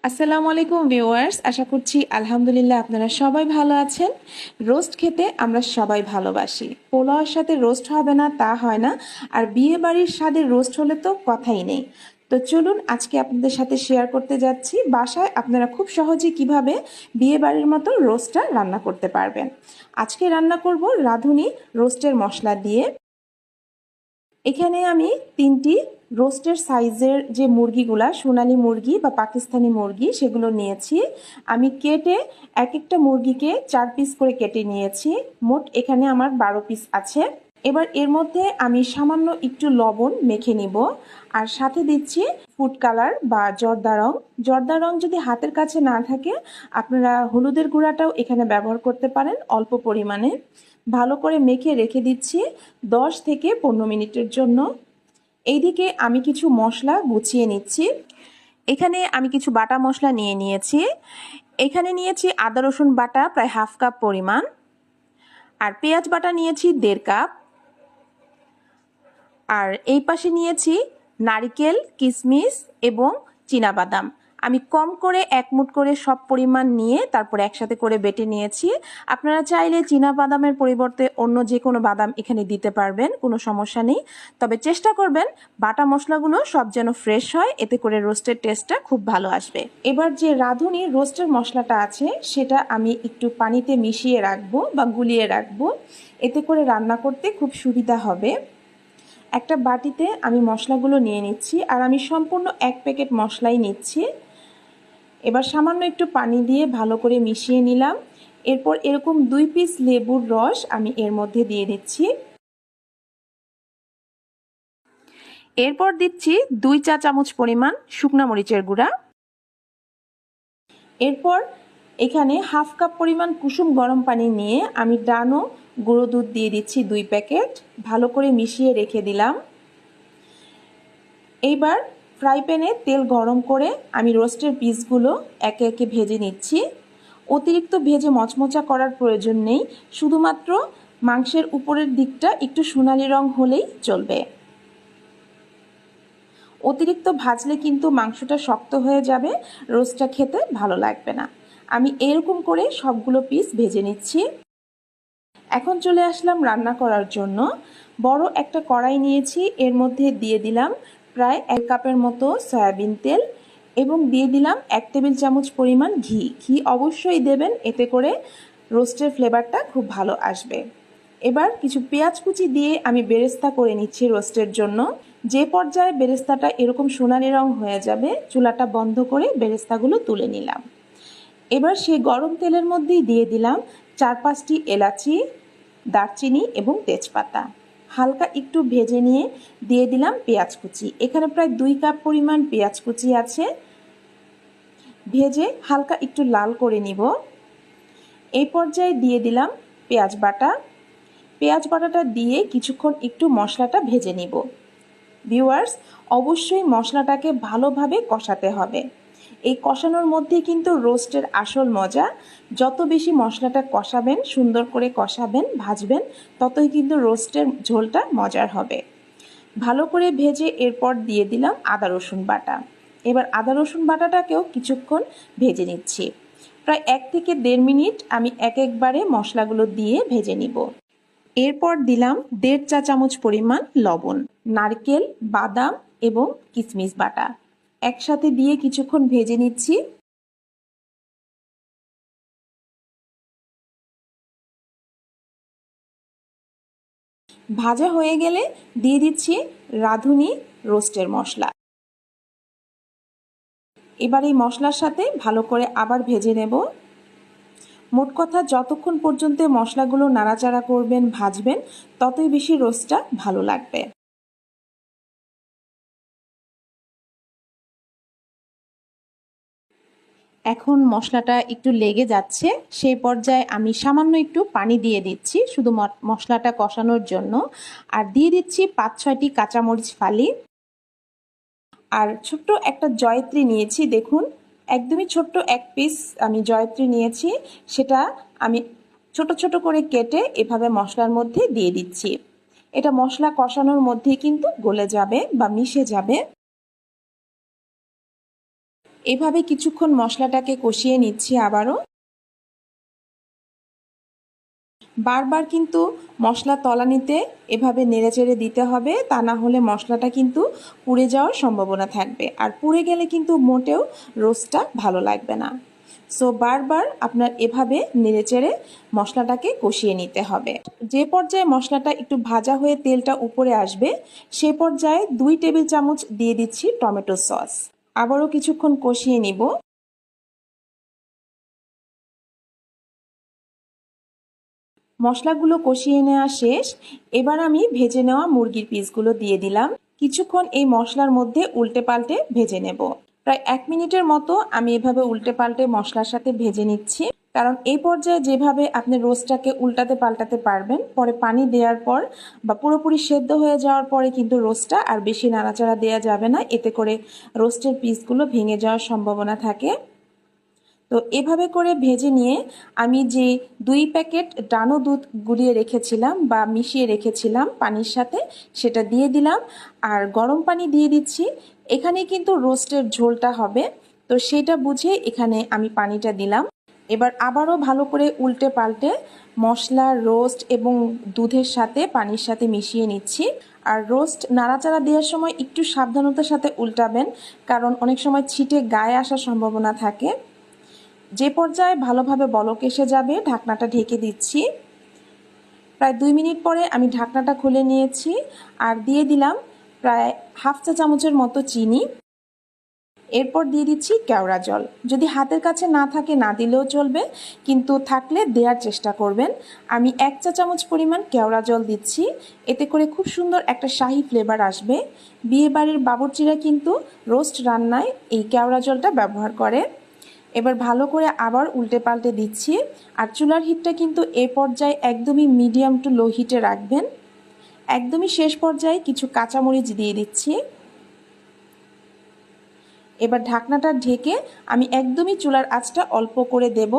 আসসালামু আলাইকুম ভিউয়ার্স, আশা করছি আলহামদুলিল্লাহ আপনারা সবাই ভালো আছেন। রোস্ট খেতে আমরা সবাই ভালোবাসি। পোলাওয়ের সাথে রোস্ট হবে না তা হয় না, আর বিয়ে বাড়ির স্বাদের রোস্ট হলে তো কথাই নেই। তো চলুন আজকে আপনাদের সাথে শেয়ার করতে যাচ্ছি বাসায় আপনারা খুব সহজে কিভাবে বিয়ে বাড়ির মতো রোস্টটা রান্না করতে পারবেন। আজকে রান্না করব রাঁধুনি রোস্টের মশলা দিয়ে। এখানে আমি 3টি রোস্টের সাইজের যে মুরগিগুলা সোনালী মুরগি বা পাকিস্তানি মুরগি সেগুলো নিয়েছি। আমি কেটে এক একটা মুরগিকে 4 পিস করে কেটে নিয়েছি। মোট এখানে আমার 12 পিস আছে। এবার এর মধ্যে আমি সামান্য একটু লবণ মেখে নিব, আর সাথে দিচ্ছি ফুড কালার বা জর্দা রং। জর্দা রং যদি হাতের কাছে না থাকে আপনারা হলুদের গুঁড়াটাও এখানে ব্যবহার করতে পারেন অল্প পরিমাণে। ভালো করে মেখে রেখে দিচ্ছি 10 থেকে 15 মিনিটের জন্য। এইদিকে আমি কিছু মশলা গুছিয়ে নিচ্ছি। এখানে আমি কিছু বাটা মশলা নিয়ে নিয়েছি। এখানে নিয়েছি আদা রসুন বাটা প্রায় হাফ কাপ পরিমাণ, আর পেঁয়াজ বাটা নিয়েছি 1.5 কাপ, আর এই পাশে নিয়েছি নারকেল, কিশমিশ এবং চীনাবাদাম। আমি কম করে 1 মুঠ করে সব পরিমাণ নিয়ে তারপর একসাথে করে বেটে নিয়েছি। আপনারা চাইলে চীনাবাদামের পরিবর্তে অন্য যে কোনো বাদাম এখানে দিতে পারবেন, কোনো সমস্যা নেই। তবে চেষ্টা করবেন বাটা মশলাগুলো সব যেন ফ্রেশ হয়, এতে করে রোস্টের টেস্টটা খুব ভালো আসবে। এবার যে রাঁধুনি রোস্টের মশলাটা আছে সেটা আমি একটু পানিতে মিশিয়ে রাখবো বা গুলিয়ে রাখবো, এতে করে রান্না করতে খুব সুবিধা হবে। একটা বাটিতে আমি মশলাগুলো নিয়ে নিচ্ছি, আর আমি সম্পূর্ণ 1 প্যাকেট মশলাই নিচ্ছি। এবার সামান্য একটু পানি দিয়ে ভালো করে মিশিয়ে নিলাম। এরপর এরকম 2 পিস লেবুর রস আমি এর মধ্যে দিয়ে দিচ্ছি। এরপর দিচ্ছি 2 চা চামচ পরিমাণ শুকনা মরিচের গুঁড়া। এরপর এখানে হাফ কাপ পরিমাণ কুসুম গরম পানি নিয়ে আমি ডানো গুঁড়ো দুধ দিয়ে দিচ্ছি 2 প্যাকেট। ভালো করে মিশিয়ে রেখে দিলাম। এইবার ফ্রাই প্যানে তেল গরম করে আমি রোস্টের পিসগুলো একে একে ভেজে নিচ্ছি। অতিরিক্ত ভেজে মচমচা করার প্রয়োজন নেই, শুধুমাত্র মাংসের উপরের দিকটা একটু সোনালি রং হলেই চলবে। অতিরিক্ত ভাজলে কিন্তু মাংসটা শক্ত হয়ে যাবে, রোস্টটা খেতে ভালো লাগবে না। আমি এরকম করে সবগুলো পিস ভেজে নিচ্ছি। এখন চলে আসলাম রান্না করার জন্য। বড় একটা কড়াই নিয়েছি, এর মধ্যে দিয়ে দিলাম প্রায় 1 কাপের মতো সয়াবিন তেল এবং দিয়ে দিলাম 1 টেবিল চামচ পরিমাণ ঘি। ঘি অবশ্যই দেবেন, এতে করে রোস্টের ফ্লেভারটা খুব ভালো আসবে। এবার কিছু পেঁয়াজ কুচি দিয়ে আমি বেরেস্তা করে নিচ্ছি রোস্টের জন্য। যে পর্যায়ে বেরেস্তাটা এরকম সোনালি রং হয়ে যাবে চুলাটা বন্ধ করে বেরেস্তাগুলো তুলে নিলাম। এবার সেই গরম তেলের মধ্যেই দিয়ে দিলাম 4-5টি এলাচি, দারচিনি এবং তেজপাতা। হালকা একটু ভেজে নিয়ে দিয়ে দিলাম পেঁয়াজ কুচি। এখানে প্রায় 2 কাপ পরিমাণ পেঁয়াজ কুচি আছে। ভেজে হালকা একটু লাল করে নিব। এই পর্যায়ে দিয়ে দিলাম পেঁয়াজ বাটা। পেঁয়াজ বাটাটা দিয়ে কিছুক্ষণ একটু মশলাটা ভেজে নিব। ভিউয়ার্স, অবশ্যই মশলাটাকে ভালোভাবে কষাতে হবে। এই কষানোর মধ্যেই কিন্তু রোস্টের আসল মজা। যত বেশি মশলাটা কষাবেন, সুন্দর করে কষাবেন, ভাজবেন, ততই কিন্তু রোস্টের ঝোলটা মজার হবে। ভালো করে ভেজে এরপর দিয়ে দিলাম আদা রসুন বাটা। এবার আদা রসুন বাটাটাকেও কিছুক্ষণ ভেজে নিচ্ছি। প্রায় 1 থেকে 1.5 মিনিট আমি একবারে মশলাগুলো দিয়ে ভেজে নিব। এরপর দিলাম 1.5 চা চামচ পরিমাণ লবণ, নারকেল, বাদাম এবং কিশমিশ বাটা একসাথে দিয়ে কিছুক্ষণ ভেজে নিচ্ছি। ভাজা হয়ে গেলে দিয়ে দিচ্ছি রাঁধুনি রোস্টের মশলা। এবার এই মশলার সাথে ভালো করে আবার ভেজে নেব। মোট কথা যতক্ষণ পর্যন্ত মশলাগুলো নাড়াচাড়া করবেন, ভাজবেন, ততই বেশি রোস্টটা ভালো লাগবে। এখন মশলাটা একটু লেগে যাচ্ছে, সেই পর্যায়ে আমি সামান্য একটু পানি দিয়ে দিচ্ছি শুধু মশলাটা কষানোর জন্য। আর দিয়ে দিচ্ছি 5-6টি কাঁচামরিচ ফালি। আর ছোট্ট একটা জয়ত্রী নিয়েছি, দেখুন একদমই ছোট্ট 1 পিস আমি জয়ত্রী নিয়েছি। সেটা আমি ছোট ছোট করে কেটে এভাবে মশলার মধ্যে দিয়ে দিচ্ছি। এটা মশলা কষানোর মধ্যেই কিন্তু গলে যাবে বা মিশে যাবে। এভাবে কিছুক্ষণ মশলাটাকে কষিয়ে নিচ্ছি আবারও। বারবার কিন্তু মশলা তলানিতে এভাবে নেড়েচেড়ে দিতে হবে, তা না হলে মশলাটা কিন্তু পুড়ে যাওয়ার সম্ভাবনা থাকবে, আর পুড়ে গেলে কিন্তু মোটেও রোস্টটা ভালো লাগবে না। সো বারবার আপনার এভাবে নেড়েচেড়ে মশলাটাকে কষিয়ে নিতে হবে। যে পর্যায়ে মশলাটা একটু ভাজা হয়ে তেলটা উপরে আসবে, সে পর্যায়ে 2 টেবিল চামচ দিয়ে দিচ্ছি টমেটো সস। আবারও কিছুক্ষণ কষিয়ে নিব। মশলাগুলো কষিয়ে নেওয়া শেষ। এবার আমি ভেজে নেওয়া মুরগির পিসগুলো দিয়ে দিলাম। কিছুক্ষণ এই মশলার মধ্যে উল্টে পাল্টে ভেজে নেব। প্রায় 1 মিনিটের মতো আমি এভাবে উল্টে পাল্টে মশলার সাথে ভেজে নিচ্ছি, কারণ এই পর্যায়ে যেভাবে আপনি রোস্টটাকে উল্টাতে পাল্টাতে পারবেন, পরে পানি দেওয়ার পর বা পুরোপুরি সেদ্ধ হয়ে যাওয়ার পরে কিন্তু রোস্টটা আর বেশি নাড়াচাড়া দেওয়া যাবে না, এতে করে রোস্টের পিসগুলো ভেঙে যাওয়ার সম্ভাবনা থাকে। তো এভাবে করে ভেজে নিয়ে আমি যে 2 প্যাকেট ডানো দুধ গুলিয়ে রেখেছিলাম বা মিশিয়ে রেখেছিলাম পানির সাথে, সেটা দিয়ে দিলাম। আর গরম পানি দিয়ে দিচ্ছি। এখানে কিন্তু রোস্টের ঝোলটা হবে, তো সেটা বুঝে এখানে আমি পানিটা দিলাম। এবার আবারও ভালো করে উল্টে পাল্টে মশলা, রোস্ট এবং দুধের সাথে পানির সাথে মিশিয়ে নিচ্ছি। আর রোস্ট নাড়াচাড়া দেওয়ার সময় একটু সাবধানতার সাথে উল্টাবেন, কারণ অনেক সময় ছিটে গায়ে আসার সম্ভাবনা থাকে। যে পর্যায়ে ভালোভাবে বলক এসে যাবে, ঢাকনাটা ঢেকে দিচ্ছি। প্রায় 2 মিনিট পরে আমি ঢাকনাটা খুলে নিয়েছি আর দিয়ে দিলাম প্রায় হাফ চা চামচের মতো চিনি। এরপর দিয়ে দিচ্ছি কেওড়া জল। যদি হাতের কাছে না থাকে না দিলেও চলবে, কিন্তু থাকলে দেওয়ার চেষ্টা করবেন। আমি 1 চা চামচ পরিমাণ কেওড়া জল দিচ্ছি, এতে করে খুব সুন্দর একটা শাহি ফ্লেভার আসবে। বিয়েবাড়ির বাবুর্চিরা কিন্তু রোস্ট রান্নায় এই কেওড়া জলটা ব্যবহার করে। এবার ভালো করে আবার উল্টে পাল্টে দিচ্ছি। আর চুলার হিটটা কিন্তু এই পর্যায়ে একদমই মিডিয়াম টু লো হিটে রাখবেন। একদমই শেষ পর্যায়ে কিছু কাঁচামরিচ দিয়ে দিচ্ছি। এবার ঢাকনাটা ঢেকে আমি একদমই চুলার আঁচটা অল্প করে দেব,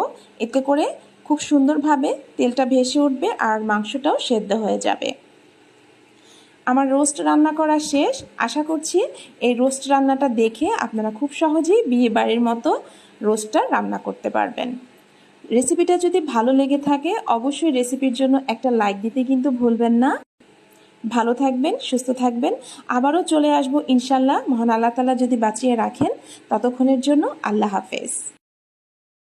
এতে করে খুব সুন্দরভাবে তেলটা ভেসে উঠবে আর মাংসটাও সেদ্ধ হয়ে যাবে। আমার রোস্ট রান্না করা শেষ। আশা করছি এই রোস্ট রান্নাটা দেখে আপনারা খুব সহজেই বিয়ে বাড়ির মতো রোস্টটা রান্না করতে পারবেন। রেসিপিটা যদি ভালো লেগে থাকে অবশ্যই রেসিপির জন্য একটা লাইক দিতে কিন্তু ভুলবেন না। ভালো থাকবেন, সুস্থ থাকবেন। আবারও চলে আসবো ইনশাল্লাহ, মহান আল্লাহ তাআলা যদি বাঁচিয়ে রাখেন। ততক্ষণের জন্য আল্লাহ হাফেজ।